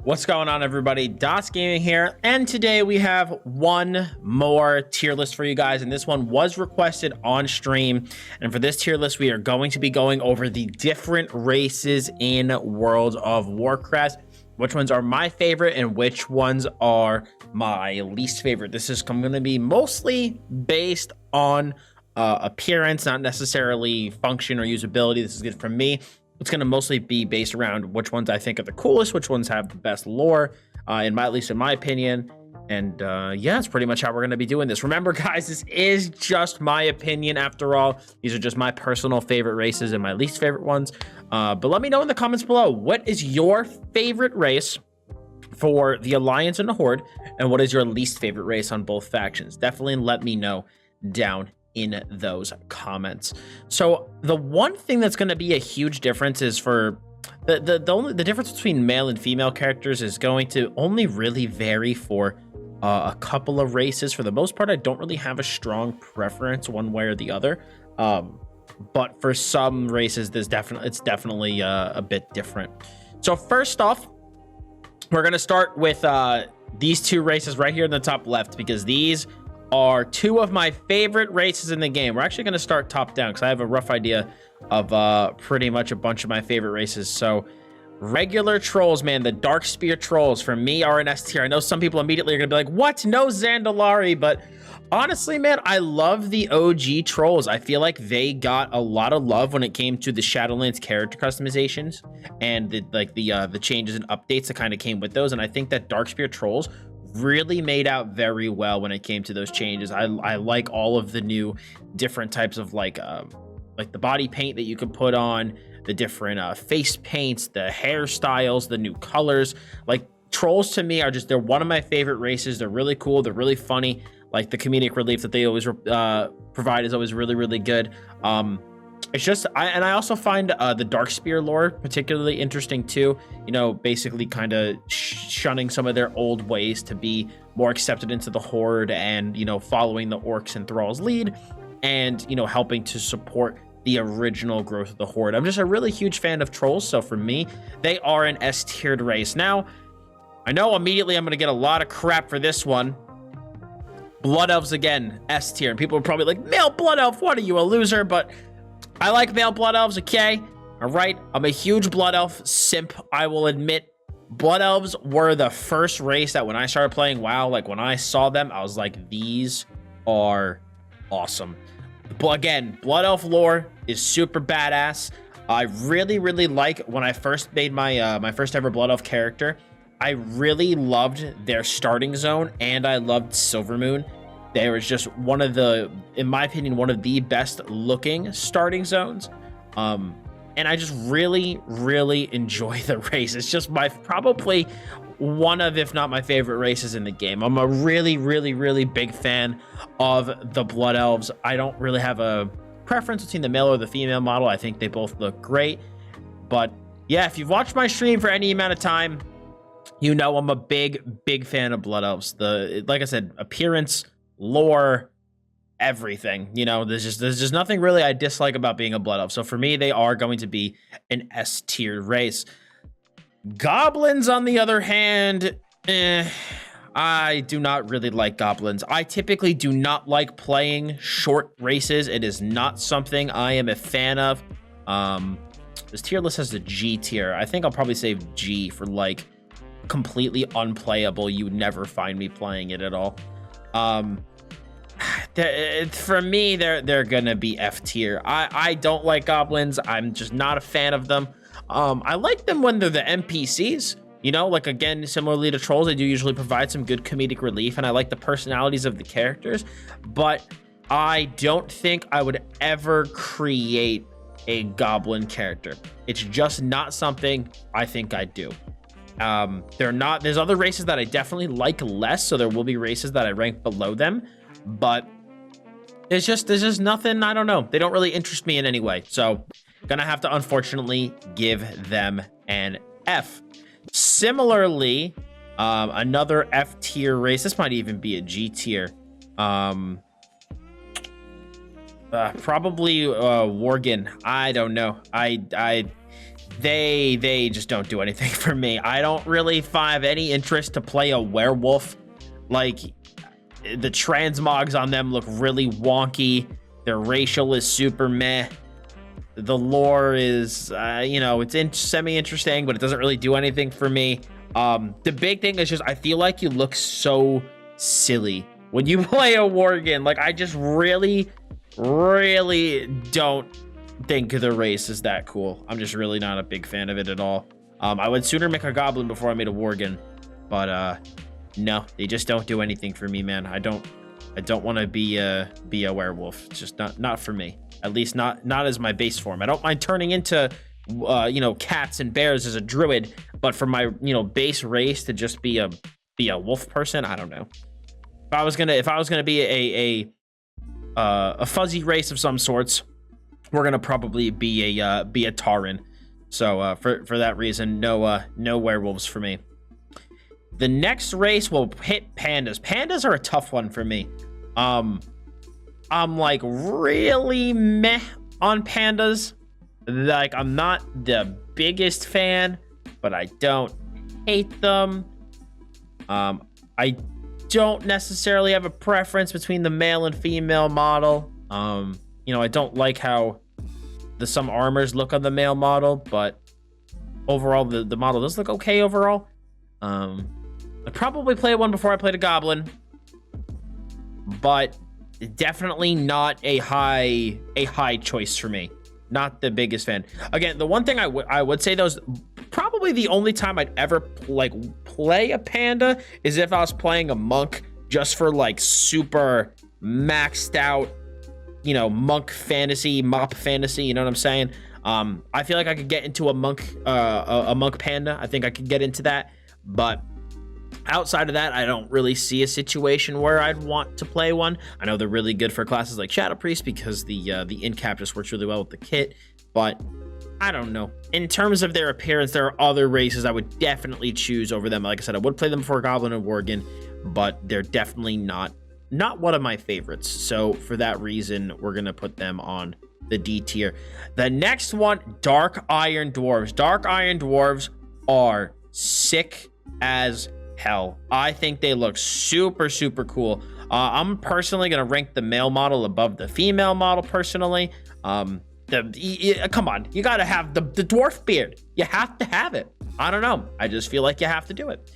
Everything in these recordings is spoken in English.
What's going on, everybody? dottzgaming here, and today we have one more tier list for you guys, and this one was requested on stream. And for this tier list, we are going to be going over the different races in World of Warcraft, which ones are my favorite and which ones are my least favorite. This is going to be mostly based on appearance, not necessarily function or usability. This is good for me. It's going to mostly be based around which ones I think are the coolest, which ones have the best lore, at least in my opinion. And yeah, that's pretty much how we're going to be doing this. Remember, guys, this is just my opinion after all. These are just my personal favorite races and my least favorite ones. But let me know in the comments below, what is your favorite race for the Alliance and the Horde, and what is your least favorite race on both factions? Definitely let me know down in those comments. So the one thing that's going to be a huge difference is for the difference between male and female characters is going to only really vary for a couple of races. For the most part, I don't really have a strong preference one way or the other, but for some races it's definitely a bit different. So first off, we're going to start with these two races right here in the top left, because these are two of my favorite races in the game. We're actually going to start top down because I have a rough idea of pretty much a bunch of my favorite races. So regular trolls, man, the dark spear trolls for me are an S tier. I know some people immediately are going to be like, what? No Zandalari. But honestly, man, I love the OG trolls. I feel like they got a lot of love when it came to the Shadowlands character customizations and the changes and updates that kind of came with those. And I think that dark spear trolls really made out very well when it came to those changes. I like all of the new different types of like the body paint that you can put on, the different face paints, the hairstyles, the new colors. Like, trolls to me are just, they're one of my favorite races. They're really cool, they're really funny. Like, the comedic relief that they always provide is always really, really good. It's just, I also find the dark spear lore particularly interesting too. You know, basically kind of shunning some of their old ways to be more accepted into the horde, and, you know, following the orcs and thralls lead, and, you know, helping to support the original growth of the horde. I'm just a really huge fan of trolls, so for me, they are an S-tiered race. Now, I know immediately I'm going to get a lot of crap for this one. Blood elves again, S tier, and people are probably like, male blood elf, what are you, a loser? But I like male blood elves, okay? All right, I'm a huge blood elf simp, I will admit. Blood elves were the first race that when I started playing WoW, like when I saw them, I was like, these are awesome. But again, blood elf lore is super badass. I really, really like when I first made my my first ever blood elf character. I really loved their starting zone, and I loved Silvermoon. There was just one of the, in my opinion, one of the best looking starting zones. And I just really, really enjoy the race. It's just probably one of, if not my favorite races in the game. I'm a really, really, really big fan of the Blood Elves. I don't really have a preference between the male or the female model. I think they both look great. But yeah, if you've watched my stream for any amount of time, you know I'm a big, big fan of Blood Elves. Like I said, appearance, lore, everything. You know, there's just nothing really I dislike about being a Blood Elf. So for me, they are going to be an S-tier race. Goblins, on the other hand, I do not really like goblins. I typically do not like playing short races. It is not something I am a fan of. This tier list has a G tier. I think I'll probably save G for like completely unplayable. You would never find me playing it at all. For me, they're gonna be F tier. I don't like goblins. I'm just not a fan of them. I like them when they're the NPCs, you know, like, again, similarly to trolls, they do usually provide some good comedic relief, and I like the personalities of the characters, but I don't think I would ever create a goblin character. It's just not something I think I'd do. There's other races that I definitely like less, so there will be races that I rank below them, but there's just nothing, I don't know. They don't really interest me in any way, so gonna have to unfortunately give them an F. Similarly, another F tier race, this might even be a G tier, probably Worgen. I don't know. they just don't do anything for me. I don't really have any interest to play a werewolf. Like, the transmogs on them look really wonky. Their racial is super meh. The lore is, it's semi-interesting, but it doesn't really do anything for me. The big thing is just, I feel like you look so silly when you play a worgen. Like, I just really don't think the race is that cool. I'm just really not a big fan of it at all. I would sooner make a goblin before I made a worgen, but no, they just don't do anything for me, man. I don't want to be a werewolf. It's just not for me. At least not as my base form. I don't mind turning into cats and bears as a druid, but for my base race to just be a wolf person, I don't know. If I was gonna be a fuzzy race of some sorts, we're gonna probably be a Tauren. So for that reason, no werewolves for me. The next race will hit pandas. Pandas are a tough one for me. I'm like really meh on pandas. Like, I'm not the biggest fan, but I don't hate them. I don't necessarily have a preference between the male and female model. I don't like how some armors look on the male model, but overall the model does look okay overall. I'd probably play one before I played a goblin, but definitely not a high choice for me. Not the biggest fan. Again, the one thing I would say, though, is probably the only time I'd ever play a panda is if I was playing a monk, just for like super maxed out, monk fantasy, mop fantasy. You know what I'm saying? I feel like I could get into a monk panda. I think I could get into that, but outside of that, I don't really see a situation where I'd want to play one. I know they're really good for classes like Shadow Priest because the incap just works really well with the kit, but I don't know. In terms of their appearance, there are other races I would definitely choose over them. Like I said, I would play them before Goblin and Worgen, but they're definitely not one of my favorites. So for that reason, we're gonna put them on the D tier. The next one, Dark Iron Dwarves. Dark Iron Dwarves are sick as hell. I think they look super cool. I'm personally gonna rank the male model above the female model personally. Come on, you gotta have the dwarf beard. You have to have it. I don't know, I just feel like you have to do it.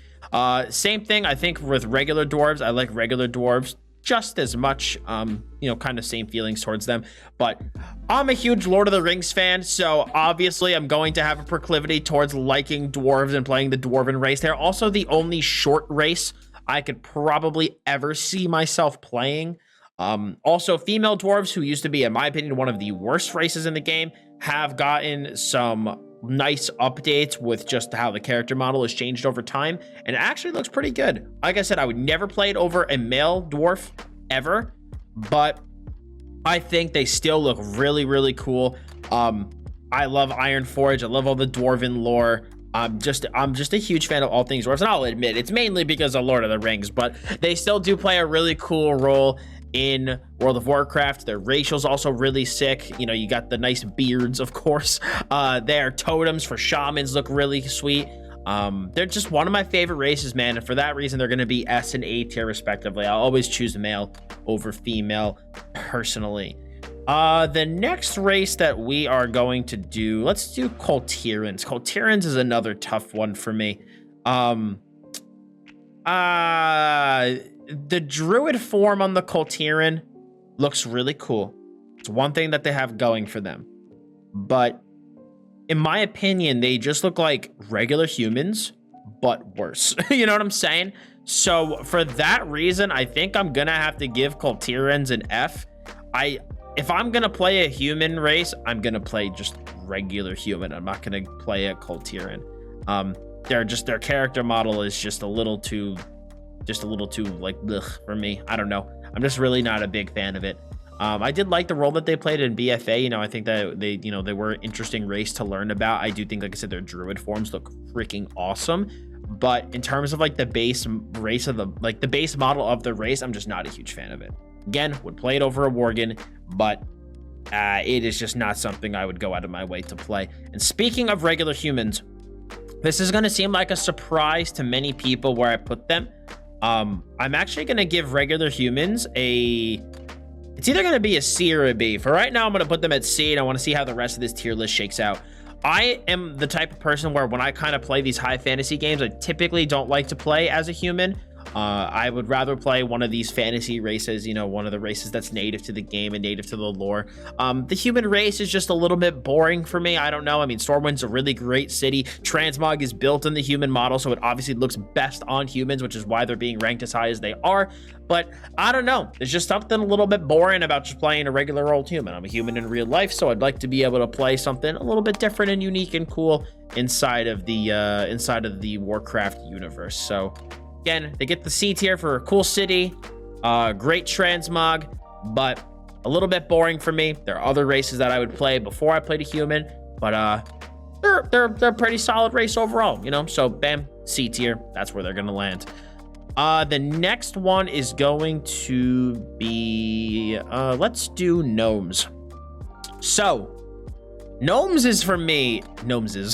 Same thing I think with regular dwarves. I like regular dwarves just as much. Kind of same feelings towards them, but I'm a huge Lord of the Rings fan, so obviously I'm going to have a proclivity towards liking dwarves and playing the dwarven race. They're also the only short race I could probably ever see myself playing. Also, female dwarves, who used to be, in my opinion, one of the worst races in the game, have gotten some nice updates with just how the character model has changed over time, and it actually looks pretty good. Like I said, I would never play it over a male dwarf ever, but I think they still look really cool. I love Ironforge. I love all the dwarven lore. I'm just a huge fan of all things dwarves, and I'll admit it's mainly because of Lord of the Rings, but they still do play a really cool role in World of Warcraft. Their racial's also really sick. You got the nice beards, of course. Their totems for shamans look really sweet. They're just one of my favorite races, man, and for that reason they're going to be S and A tier respectively. I'll always choose male over female personally. The next race that we are going to do, let's do Kultirans. Kultirans is another tough one for me. The druid form on the Kultiran looks really cool. It's one thing that they have going for them, but in my opinion, they just look like regular humans, but worse. You know what I'm saying? So for that reason, I think I'm gonna have to give Kultirans an F. If I'm gonna play a human race, I'm gonna play just regular human. I'm not gonna play a Kultiran. Their character model is just a little too like ugh, for me. I don't know. I'm just really not a big fan of it. I did like the role that they played in BFA. I think that they were an interesting race to learn about. I do think, like I said, their druid forms look freaking awesome. But in terms of like the base race of the base model of the race, I'm just not a huge fan of it. Again, would play it over a Worgen, but it is just not something I would go out of my way to play. And speaking of regular humans, this is going to seem like a surprise to many people where I put them. I'm actually going to give regular humans it's either going to be a C or a B. For right now, I'm going to put them at C, and I want to see how the rest of this tier list shakes out. I am the type of person where when I kind of play these high fantasy games, I typically don't like to play as a human. I would rather play one of these fantasy races, you know, one of the races that's native to the game and native to the lore. The human race is just a little bit boring for me. I don't know. I mean, Stormwind's a really great city. Transmog is built in the human model, so it obviously looks best on humans, which is why they're being ranked as high as they are. But I don't know. There's just something a little bit boring about just playing a regular old human. I'm a human in real life, so I'd like to be able to play something a little bit different and unique and cool inside of the Warcraft universe. So again, they get the C tier for a cool city, great transmog, but a little bit boring for me. There are other races that I would play before I played a human, but they're a pretty solid race overall, you know? So bam, C tier, that's where they're gonna land. The next one is going to be, let's do Gnomes. So, Gnomes is for me, Gnomes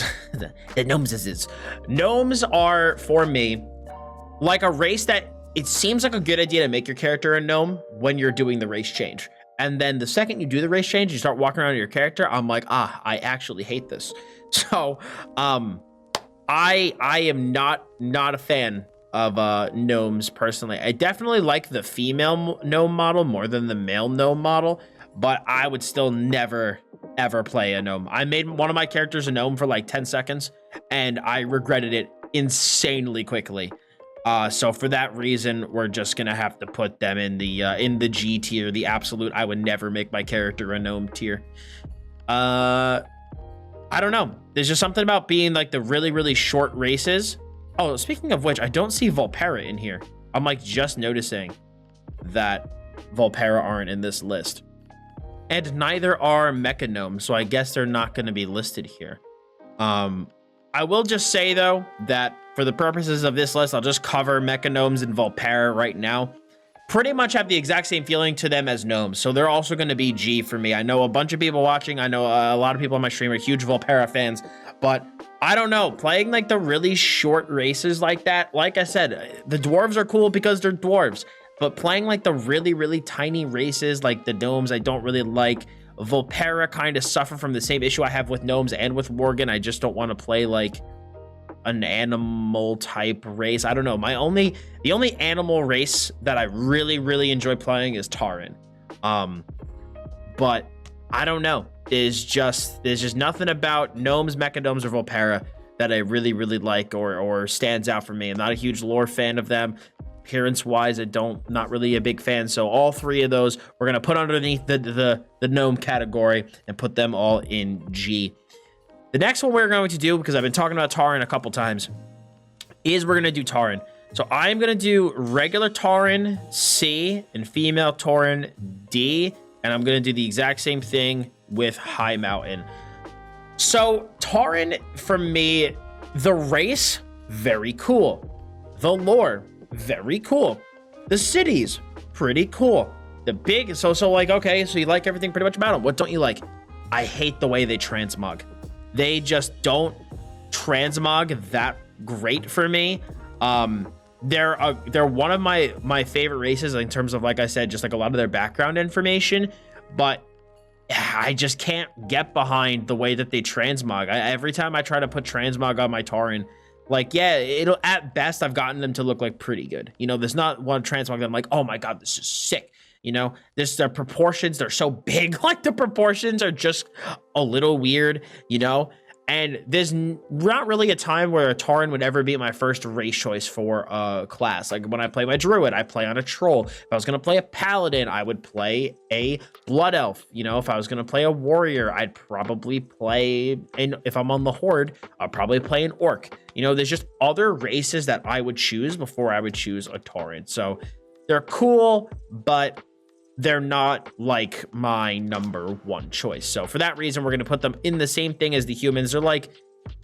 are for me like a race that it seems like a good idea to make your character a gnome when you're doing the race change. And then the second you do the race change, you start walking around your character, I'm like, I actually hate this. So, I am not a fan of gnomes personally. I definitely like the female gnome model more than the male gnome model, but I would still never ever play a gnome. I made one of my characters a gnome for like 10 seconds and I regretted it insanely quickly. So for that reason, we're just gonna have to put them in the G tier, the absolute I would never make my character a gnome tier. I don't know. There's just something about being like the really, really short races. Oh, speaking of which, I don't see Volpera in here. I'm like just noticing that Volpera aren't in this list. And neither are Mecha Gnomes, so I guess they're not going to be listed here. I will just say, though, that for the purposes of this list, I'll just cover Mecha Gnomes and Volpera right now. Pretty much have the exact same feeling to them as Gnomes, so they're also going to be G for me. I know a bunch of people watching. I know a lot of people on my stream are huge Volpera fans, but I don't know. Playing like the really short races like that, like I said, the Dwarves are cool because they're Dwarves, but playing like the really, really tiny races like the Gnomes, I don't really like. Volpera kind of suffer from the same issue I have with Gnomes and with Worgen. I just don't want to play like an animal type race. I don't know. The only animal race that I really, really enjoy playing is Tauren. But I don't know. There's just nothing about Gnomes, Mecha Gnomes, or Volpera that I really, really like or stands out for me. I'm not a huge lore fan of them. Appearance wise, not really a big fan. So all three of those we're gonna put underneath the gnome category and put them all in G. The next one we're going to do, because I've been talking about Tauren a couple times, is we're gonna do Tauren. So I'm gonna do regular Tauren C and female Tauren D, and I'm gonna do the exact same thing with High Mountain. So Tauren, for me, the race, very cool. The lore, very cool. The cities, pretty cool. The big, so like, okay, so you like everything pretty much about them. What don't you like? I hate the way they transmog. They just don't transmog that great for me. They're one of my favorite races in terms of, like I said, just like a lot of their background information, but I just can't get behind the way that they transmog. Every time I try to put transmog on my Tauren, like, yeah, it'll, at best, I've gotten them to look like pretty good. You know, there's not one transmog that I'm like, oh my God, this is sick. You know, their proportions, they're so big. Like, the proportions are just a little weird, you know? And there's not really a time where a Tauren would ever be my first race choice for a class. Like, when I play my Druid, I play on a Troll. If I was going to play a Paladin, I would play a Blood Elf. You know, if I was going to play a Warrior, I'd probably play, and if I'm on the Horde, I'll probably play an Orc. You know, there's just other races that I would choose before I would choose a Tauren. So they're cool, but they're not like my number one choice. So for that reason, we're going to put them in the same thing as the humans. They're like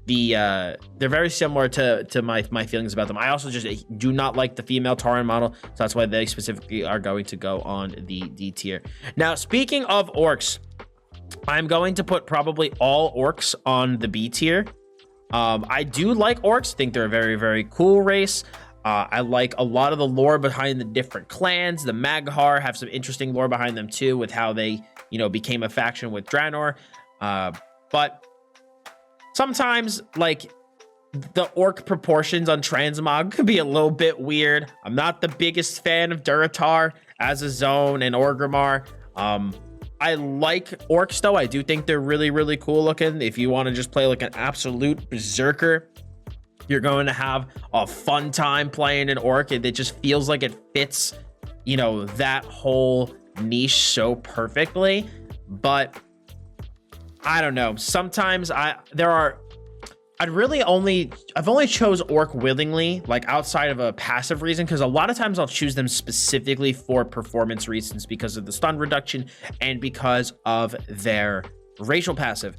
they're very similar to my feelings about them. I also just do not like the female Tauren model. So that's why they specifically are going to go on the D tier. Now, speaking of orcs, I'm going to put probably all orcs on the B tier. I do like orcs. Think they're a very, very cool race. I like a lot of the lore behind the different clans. The Maghar have some interesting lore behind them too, with how they, you know, became a faction with Draenor. But sometimes, like, the orc proportions on Transmog could be a little bit weird. I'm not the biggest fan of Durotar as a zone and Orgrimmar. I like orcs though. I do think they're really, really cool looking. If you want to just play like an absolute berserker, you're going to have a fun time playing an orc. It just feels like it fits, you know, that whole niche so perfectly. But I don't know. Sometimes I've only chose orc willingly, like outside of a passive reason, because a lot of times I'll choose them specifically for performance reasons because of the stun reduction and because of their racial passive.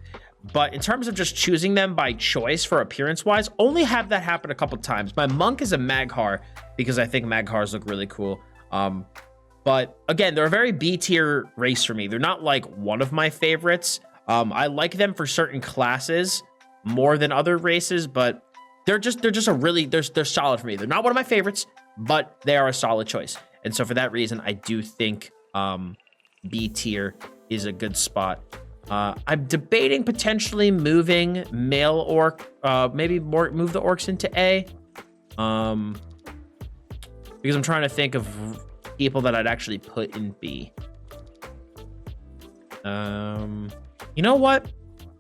But in terms of just choosing them by choice for appearance wise, only have that happen a couple times. My monk is a Maghar because I think Maghars look really cool. But again, they're a very B tier race for me. They're not like one of my favorites. I like them for certain classes more than other races, but they're solid for me. They're not one of my favorites, but they are a solid choice. And so for that reason, I do think B tier is a good spot. I'm debating potentially moving male orc, maybe move the orcs into A, because I'm trying to think of people that I'd actually put in B. You know what?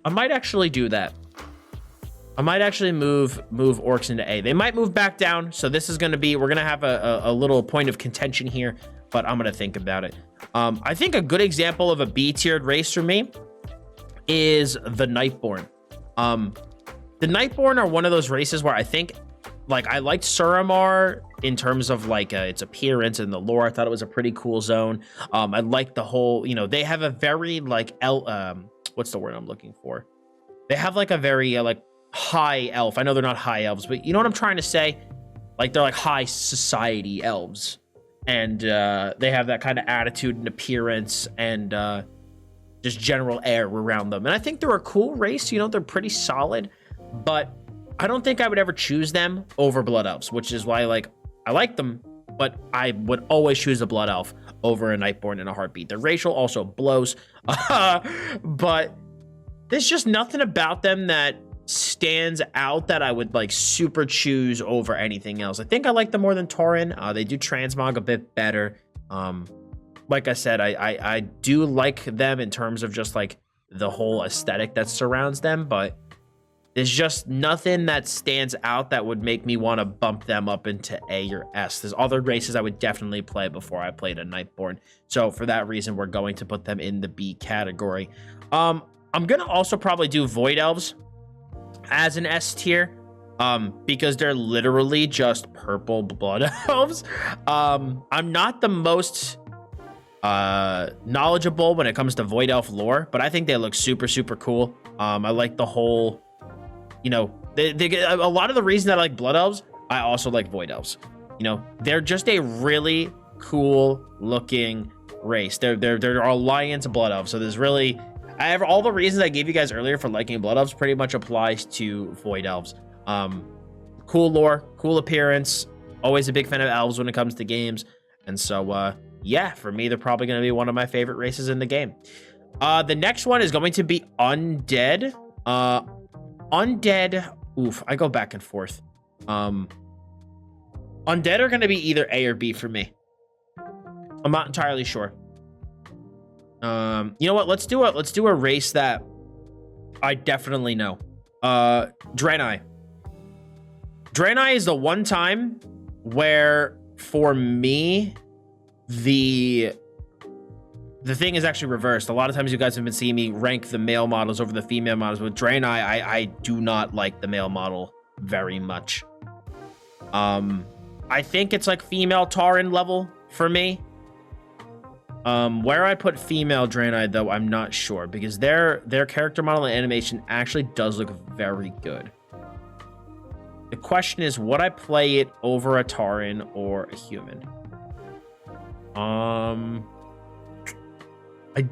I might actually do that. I might actually move orcs into A. They might move back down, so this is going to be, we're going to have a little point of contention here, but I'm going to think about it. I think a good example of a B-tiered race for me is the Nightborne. The Nightborne are one of those races where I think, like, I liked Suramar in terms of, like, its appearance and the lore. I thought it was a pretty cool zone. I liked the whole, you know, they have a very, like, what's the word I'm looking for? They have, like, a very, like, high elf. I know they're not high elves, but you know what I'm trying to say? Like, they're like high society elves, and they have that kind of attitude and appearance and just general air around them. And I think they're a cool race. You know, they're pretty solid, but I don't think I would ever choose them over blood elves, which is why, like, I like them, but I would always choose a blood elf over a Nightborne in a heartbeat. The racial also blows, but there's just nothing about them that stands out that I would, like, super choose over anything else. I think I like them more than Tauren. They do transmog a bit better. Like I said, I do like them in terms of just, like, the whole aesthetic that surrounds them, but there's just nothing that stands out that would make me want to bump them up into A or S. There's other races I would definitely play before I played a Nightborne. So for that reason, we're going to put them in the B category. I'm going to also probably do Void Elves as an S tier, because they're literally just purple blood elves. I'm not the most knowledgeable when it comes to Void Elf lore, but I think they look super, super cool. I like the whole, you know, they get a lot of the reason that I like blood elves. I also like Void Elves. You know, they're just a really cool looking race. They're alliance blood elves, so there's really, I have all the reasons I gave you guys earlier for liking blood elves pretty much applies to Void Elves. Cool lore, cool appearance. Always a big fan of elves when it comes to games. And so, yeah, for me, they're probably going to be one of my favorite races in the game. The next one is going to be Undead. Undead, oof, I go back and forth. Undead are going to be either A or B for me. I'm not entirely sure. You know what? Let's do a race that I definitely know. Draenei. Draenei is the one time where, for me, the thing is actually reversed. A lot of times you guys have been seeing me rank the male models over the female models. With Draenei, I do not like the male model very much. I think it's like female Tauren level for me. Where I put female Draenei, though, I'm not sure, because their character model and animation actually does look very good. The question is, would I play it over a Tauren or a human? I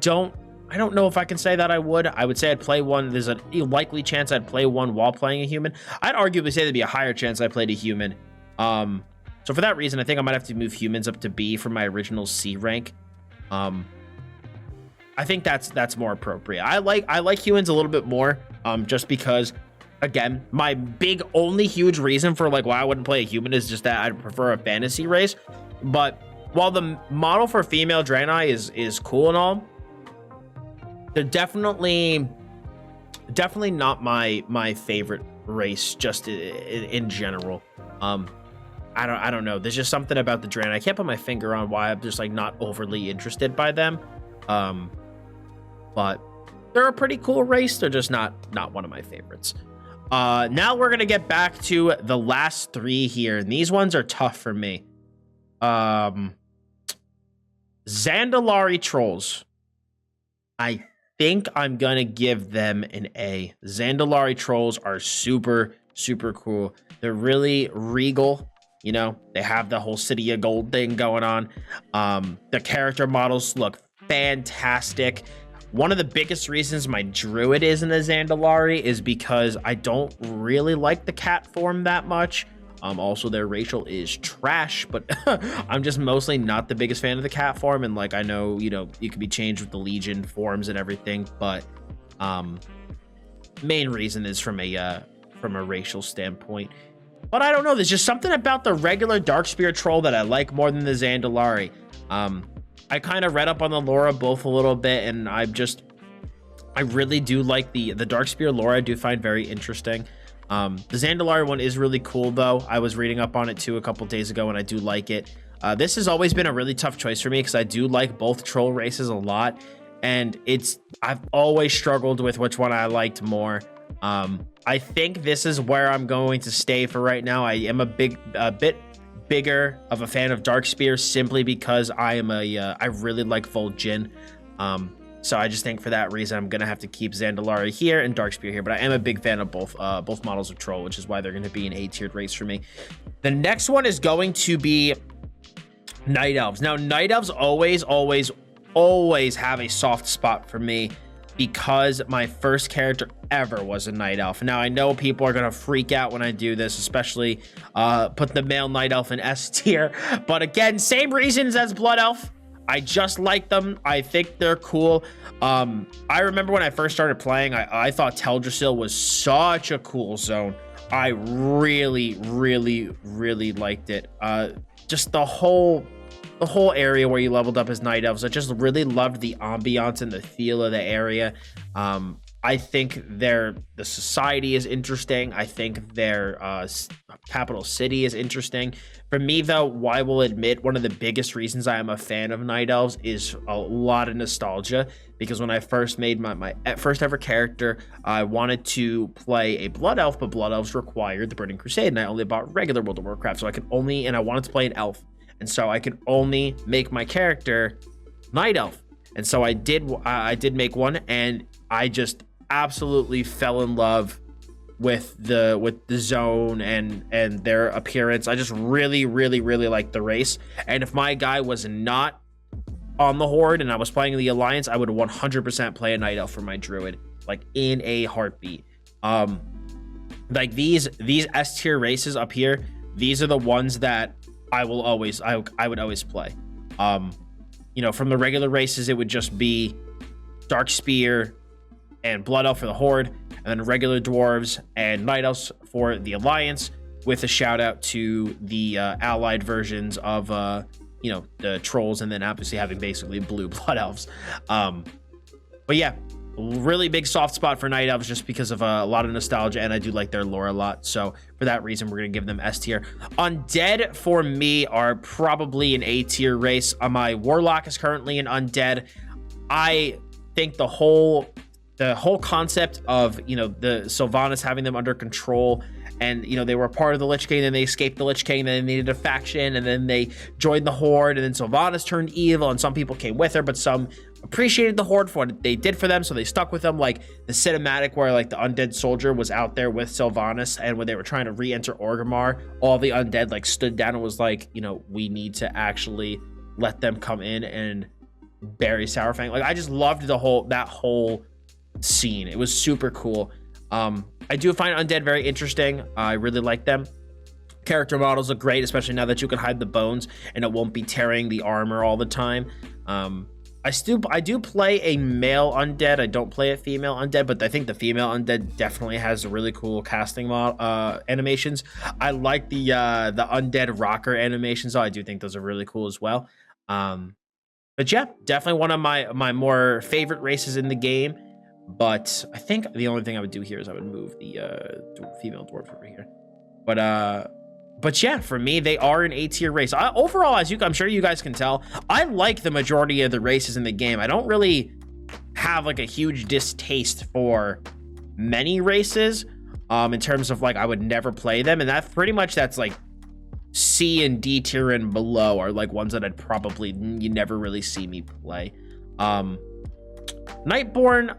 don't I don't know if I can say that I would. I would say I'd play one. There's a likely chance I'd play one while playing a human. I'd arguably say there'd be a higher chance I played a human. So for that reason, I think I might have to move humans up to B from my original C rank. I think that's more appropriate. I like humans a little bit more, just because, again, my big only huge reason for like why I wouldn't play a human is just that I'd prefer a fantasy race. But while the model for female Draenei is cool and all, they're definitely not my favorite race just in general. I don't know. There's just something about the Draenei. I can't put my finger on why I'm just like not overly interested by them. But they're a pretty cool race. They're just not one of my favorites. Now we're gonna get back to the last three here, and these ones are tough for me. Zandalari Trolls. I think I'm gonna give them an A. Zandalari Trolls are super cool. They're really regal. You know, they have the whole City of Gold thing going on. The character models look fantastic. One of the biggest reasons my druid isn't a Zandalari is because I don't really like the cat form that much. Also, their racial is trash, but I'm just mostly not the biggest fan of the cat form. And like, I know, you know, you can be changed with the Legion forms and everything, but main reason is from a racial standpoint. But I don't know, there's just something about the regular Darkspear troll that I like more than the Zandalari. I kind of read up on the lore of both a little bit, and I really do like the Darkspear lore. I do find very interesting. The Zandalari one is really cool, though. I was reading up on it too a couple days ago, and I do like it. This has always been a really tough choice for me because I do like both troll races a lot, and I've always struggled with which one I liked more. I think this is where I'm going to stay for right now. I am a bit bigger of a fan of Darkspear simply because I really like Vol'jin. So I just think for that reason, I'm going to have to keep Zandalari here and Darkspear here. But I am a big fan of both models of Troll, which is why they're going to be an A-tiered race for me. The next one is going to be Night Elves. Now, Night Elves always have a soft spot for me because my first character ever was a Night Elf. Now, I know people are going to freak out when I do this, especially put the male Night Elf in S tier. But again, same reasons as Blood Elf. I just like them. I think they're cool. I remember when I first started playing, I thought Teldrassil was such a cool zone. I really liked it. Just the whole area where you leveled up as Night Elves. I just really loved the ambiance and the feel of the area. I think the society is interesting. I think their capital city is interesting. For me, though, I will admit one of the biggest reasons I am a fan of Night Elves is a lot of nostalgia. Because when I first made my first ever character, I wanted to play a Blood Elf, but Blood Elves required the Burning Crusade, and I only bought regular World of Warcraft, so I wanted to play an elf. And so I could only make my character Night Elf. And so I did make one, and I just absolutely fell in love with the zone and their appearance. I just really liked the race. And if my guy was not on the Horde and I was playing the Alliance, I would 100% play a Night Elf for my druid, like in a heartbeat. Like these S tier races up here, these are the ones that I would always play. You know, from the regular races, it would just be Darkspear and Blood Elf for the Horde, and then regular Dwarves and Night Elves for the Alliance, with a shout out to the allied versions of you know, the Trolls, and then obviously having basically blue Blood Elves. But yeah, really big soft spot for Night Elves just because of a lot of nostalgia, and I do like their lore a lot. So for that reason, we're gonna give them S tier. Undead for me are probably an A tier race. My Warlock is currently an Undead. I think the whole concept of, you know, the Sylvanas having them under control, and, you know, they were part of the Lich King, then they escaped the Lich King, then they needed a faction, and then they joined the Horde, and then Sylvanas turned evil, and some people came with her, but some appreciated the Horde for what they did for them, so they stuck with them. Like the cinematic where like the undead soldier was out there with Sylvanas, and when they were trying to re-enter Orgrimmar, all the undead like stood down and was like, you know, we need to actually let them come in and Barry Sourfang. Like, I just loved that whole scene. It was super cool. I do find Undead very interesting. I really like them. Character models look great, especially now that you can hide the bones and it won't be tearing the armor all the time. I do play a male undead. I don't play a female undead, but I think the female undead definitely has really cool casting animations. I like the undead rocker animations, though. I do think those are really cool as well. But yeah, definitely one of my more favorite races in the game. But I think the only thing I would do here is I would move the female dwarves over here. But yeah, for me, they are an A-tier race. Overall, I'm sure you guys can tell, I like the majority of the races in the game. I don't really have like a huge distaste for many races in terms of like I would never play them. And that's like C and D tier and below are like ones that you never really see me play. Nightborne,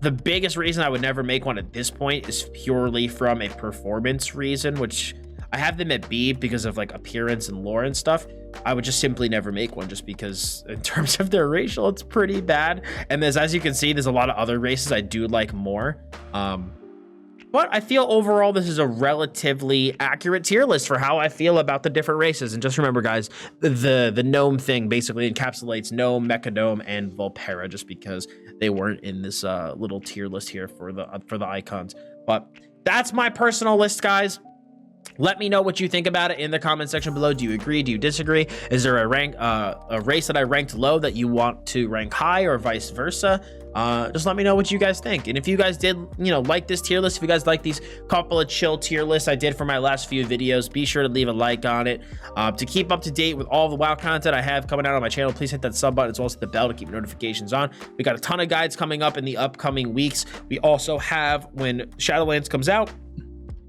the biggest reason I would never make one at this point is purely from a performance reason, which I have them at B because of like appearance and lore and stuff. I would just simply never make one just because in terms of their racial, it's pretty bad. And as you can see, there's a lot of other races I do like more. But I feel overall this is a relatively accurate tier list for how I feel about the different races. And just remember, guys, the gnome thing basically encapsulates gnome, mecha gnome, and Vulpera, just because they weren't in this little tier list here for the icons. But that's my personal list, guys. Let me know what you think about it in the comment section below. Do you agree? Do you disagree? Is there a race that I ranked low that you want to rank high, or vice versa? Just let me know what you guys think. And if you guys did, like this tier list, if you guys like these couple of chill tier lists I did for my last few videos, be sure to leave a like on it. To keep up to date with all the WoW content I have coming out on my channel, please hit that sub button as well as the bell to keep notifications on. We got a ton of guides coming up in the upcoming weeks. We also have, when Shadowlands comes out,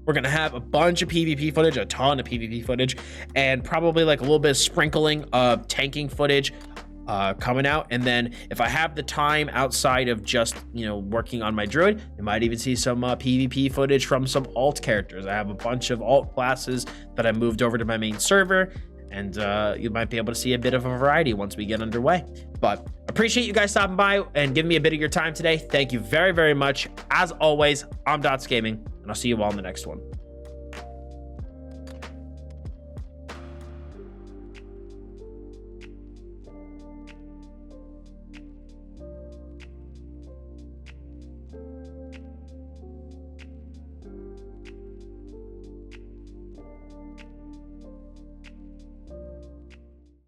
we're going to have a bunch of PvP footage, a ton of PvP footage, and probably like a little bit of sprinkling of tanking footage coming out. And then if I have the time outside of just, working on my druid, you might even see some PvP footage from some alt characters. I have a bunch of alt classes that I moved over to my main server, and you might be able to see a bit of a variety once we get underway. But appreciate you guys stopping by and giving me a bit of your time today. Thank you very, very much. As always, I'm dottzgaming, and I'll see you all in the next one.